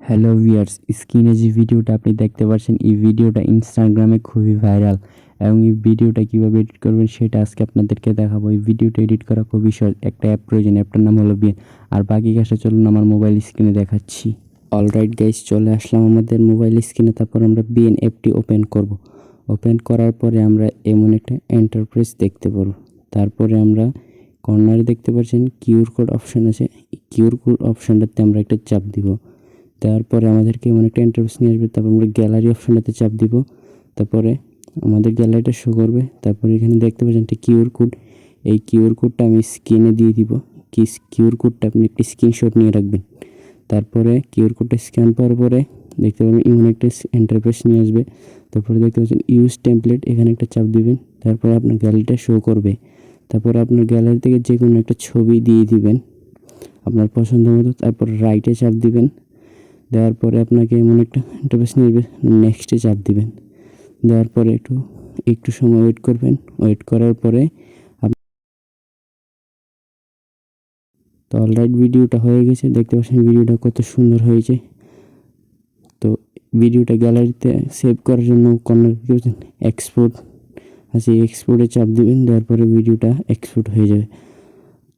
Hello viewers, স্ক্রিনে যে ভিডিওটা আপনি দেখতে পাচ্ছেন, এই ভিডিওটা ইনস্টাগ্রামে খুবই ভাইরাল এবং এই ভিডিওটা কীভাবে এডিট করবেন সেটা আজকে আপনাদেরকে দেখাবো। এই ভিডিওটা এডিট করা খুবই সহজ। একটা অ্যাপ প্রয়োজন, অ্যাপটার নাম হলো বিন। আর বাকি কাজটা চলুন আমার মোবাইল স্ক্রিনে দেখাচ্ছি। অলরাইট গাইস, চলে আসলাম আমাদের মোবাইল স্ক্রিনে। তারপর আমরা বিন অ্যাপটি ওপেন করব। ওপেন করার পরে আমরা এমন একটা এন্টারপ্রাইজ দেখতে পারবো। তারপরে আমরা কর্নারে দেখতে পাচ্ছেন কিউআর কোড অপশান আছে। কিউআর কোড অপশানটাতে আমরা একটা চাপ দিব। দেওয়ার পরে আমাদেরকে এমন একটা ইন্টারফেস নিয়ে আসবে। তারপর আমরা গ্যালারি অপশানটাতে চাপ দিব। তারপরে আমাদের গ্যালারিটা শো করবে। তারপরে এখানে দেখতে পাচ্ছেন একটা কিউআর কোড। এই কিউআর কোডটা আমি স্ক্রিনে দিয়ে দিব। কিউআর কোডটা আপনি একটি স্ক্রিনশট নিয়ে রাখবেন। তারপরে কিউআর কোডটা স্ক্যান করার পরে দেখতে পাবেন এমন একটা ইন্টারফেস নিয়ে আসবে। তারপরে দেখতে পাচ্ছেন ইউজ টেমপ্লেট, এখানে একটা চাপ দিবেন। তারপরে আপনার গ্যালারিটা শো করবে। তারপরে আপনার গ্যালারি থেকে যে কোনো একটা ছবি দিয়ে দিবেন আপনার পছন্দ মতো। তারপর রাইটে চাপ দিবেন। দেওয়ার পরে আপনাকে এমন একটা ইন্টারফেস নিয়ে নেক্সটে চাপ দিবেন। দেওয়ার পরে একটু সময় ওয়েট করবেন। ওয়েট করার পরে তো অলরাইট ভিডিওটা হয়ে গেছে। দেখতে পাচ্ছেন ভিডিওটা কত সুন্দর হয়েছে। তো ভিডিওটা গ্যালারিতে সেভ করার জন্য কর্নার এক্সপোর্ট আছে, এক্সপোর্টে চাপ দিবেন। দেওয়ার পরে ভিডিওটা এক্সপোর্ট হয়ে যাবে।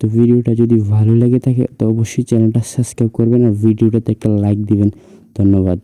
তো ভিডিওটা যদি ভালো লেগে থাকে তো অবশ্যই চ্যানেলটা সাবস্ক্রাইব করবেন আর ভিডিওটাতে একটা লাইক দিবেন। ধন্যবাদ।